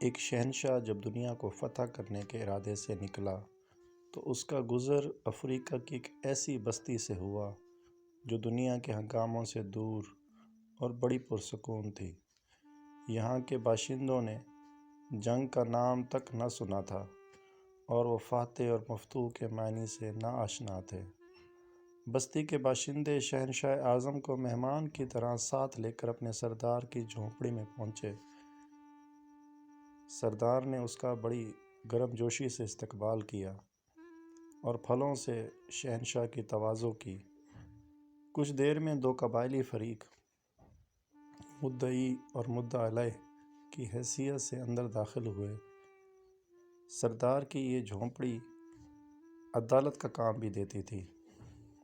ایک شہنشاہ جب دنیا کو فتح کرنے کے ارادے سے نکلا تو اس کا گزر افریقہ کی ایک ایسی بستی سے ہوا جو دنیا کے ہنگاموں سے دور اور بڑی پرسکون تھی۔ یہاں کے باشندوں نے جنگ کا نام تک نہ سنا تھا اور وہ فاتح اور مفتوح کے معنی سے نا آشنا تھے۔ بستی کے باشندے شہنشاہ اعظم کو مہمان کی طرح ساتھ لے کر اپنے سردار کی جھونپڑی میں پہنچے۔ سردار نے اس کا بڑی گرم جوشی سے استقبال کیا اور پھلوں سے شہنشاہ کی تواضع کی۔ کچھ دیر میں دو قبائلی فریق مدعی اور مدعا علیہ کی حیثیت سے اندر داخل ہوئے۔ سردار کی یہ جھونپڑی عدالت کا کام بھی دیتی تھی۔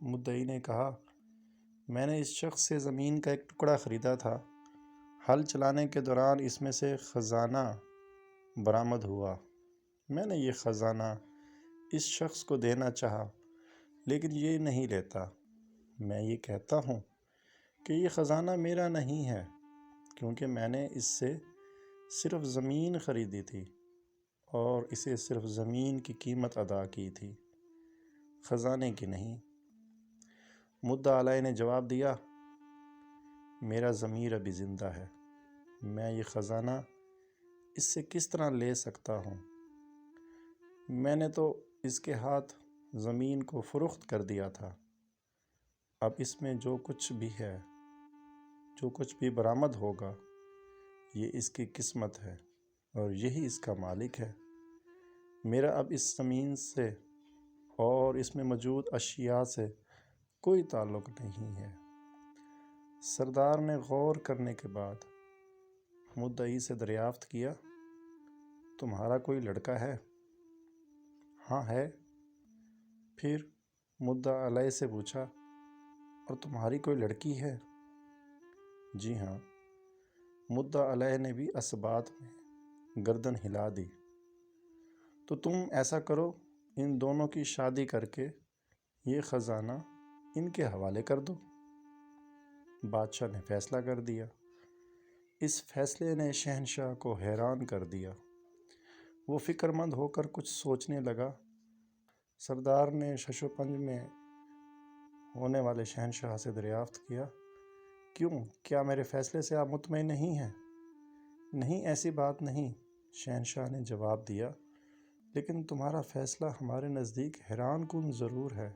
مدعی نے کہا، میں نے اس شخص سے زمین کا ایک ٹکڑا خریدا تھا۔ ہل چلانے کے دوران اس میں سے خزانہ برآمد ہوا۔ میں نے یہ خزانہ اس شخص کو دینا چاہا لیکن یہ نہیں لیتا۔ میں یہ کہتا ہوں کہ یہ خزانہ میرا نہیں ہے کیونکہ میں نے اس سے صرف زمین خریدی تھی اور اسے صرف زمین کی قیمت ادا کی تھی، خزانے کی نہیں۔ مدعا علیہ نے جواب دیا، میرا ضمیر ابھی زندہ ہے، میں یہ خزانہ اس سے کس طرح لے سکتا ہوں؟ میں نے تو اس کے ہاتھ زمین کو فروخت کر دیا تھا۔ اب اس میں جو کچھ بھی ہے، جو کچھ بھی برآمد ہوگا، یہ اس کی قسمت ہے اور یہی اس کا مالک ہے۔ میرا اب اس زمین سے اور اس میں موجود اشیاء سے کوئی تعلق نہیں ہے۔ سردار نے غور کرنے کے بعد مدعی سے دریافت کیا، تمہارا کوئی لڑکا ہے؟ ہاں ہے۔ پھر مدعا علیہ سے پوچھا، اور تمہاری کوئی لڑکی ہے؟ جی ہاں۔ مدعا علیہ نے بھی اثبات میں گردن ہلا دی۔ تو تم ایسا کرو، ان دونوں کی شادی کر کے یہ خزانہ ان کے حوالے کر دو۔ بادشاہ نے فیصلہ کر دیا۔ اس فیصلے نے شہنشاہ کو حیران کر دیا۔ وہ فکر مند ہو کر کچھ سوچنے لگا۔ سردار نے شش و پنج میں ہونے والے شہنشاہ سے دریافت کیا، کیوں؟ کیا میرے فیصلے سے آپ مطمئن نہیں ہیں؟ نہیں، ایسی بات نہیں، شہنشاہ نے جواب دیا، لیکن تمہارا فیصلہ ہمارے نزدیک حیران کن ضرور ہے۔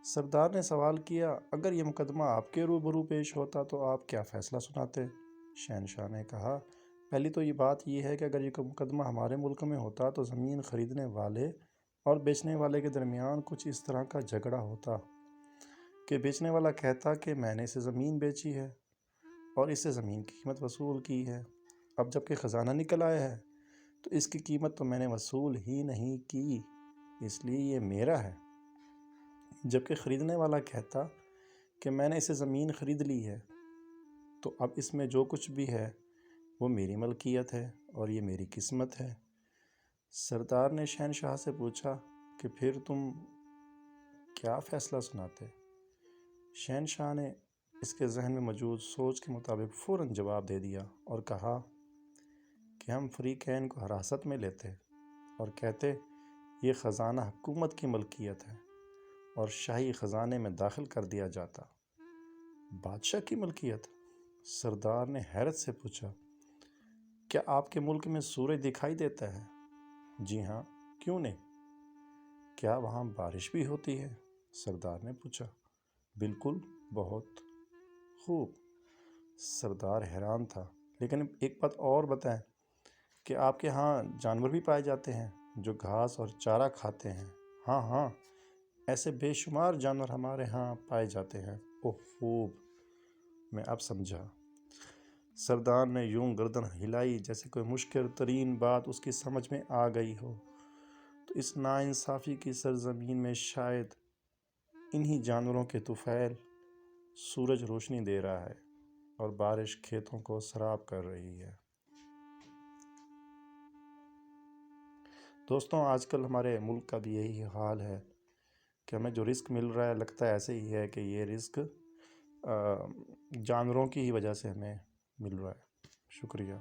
سردار نے سوال کیا، اگر یہ مقدمہ آپ کے روبرو پیش ہوتا تو آپ کیا فیصلہ سناتے؟ شہنشاہ نے کہا، پہلی تو یہ بات یہ ہے کہ اگر یہ مقدمہ ہمارے ملک میں ہوتا تو زمین خریدنے والے اور بیچنے والے کے درمیان کچھ اس طرح کا جھگڑا ہوتا کہ بیچنے والا کہتا کہ میں نے اسے زمین بیچی ہے اور اس سے زمین کی قیمت وصول کی ہے۔ اب جب کہ خزانہ نکل آیا ہے تو اس کی قیمت تو میں نے وصول ہی نہیں کی، اس لیے یہ میرا ہے۔ جبکہ خریدنے والا کہتا کہ میں نے اسے زمین خرید لی ہے، تو اب اس میں جو کچھ بھی ہے وہ میری ملکیت ہے اور یہ میری قسمت ہے۔ سردار نے شہنشاہ سے پوچھا کہ پھر تم کیا فیصلہ سناتے؟ شہنشاہ نے اس کے ذہن میں موجود سوچ کے مطابق فوراً جواب دے دیا اور کہا کہ ہم فریقین کو حراست میں لیتے اور کہتے یہ خزانہ حکومت کی ملکیت ہے اور شاہی خزانے میں داخل کر دیا جاتا۔ بادشاہ کی ملکیت؟ سردار نے حیرت سے پوچھا، کیا آپ کے ملک میں سورج دکھائی دیتا ہے؟ جی ہاں، کیوں نہیں؟ کیا وہاں بارش بھی ہوتی ہے؟ سردار نے پوچھا۔ بالکل، بہت خوب۔ سردار حیران تھا، لیکن ایک بات اور بتائیں کہ آپ کے ہاں جانور بھی پائے جاتے ہیں جو گھاس اور چارہ کھاتے ہیں؟ ہاں ہاں، ایسے بے شمار جانور ہمارے ہاں پائے جاتے ہیں۔ اوہ خوب، میں اب سمجھا۔ سردار نے یوں گردن ہلائی جیسے کوئی مشکل ترین بات اس کی سمجھ میں آ گئی ہو۔ تو اس ناانصافی کی سرزمین میں شاید انہی جانوروں کے طفیل سورج روشنی دے رہا ہے اور بارش کھیتوں کو سراب کر رہی ہے۔ دوستوں، آج کل ہمارے ملک کا بھی یہی حال ہے کہ ہمیں جو رزق مل رہا ہے لگتا ہے ایسے ہی ہے کہ یہ رزق جانوروں کی ہی وجہ سے ہمیں مل رہا ہے۔ شکریہ۔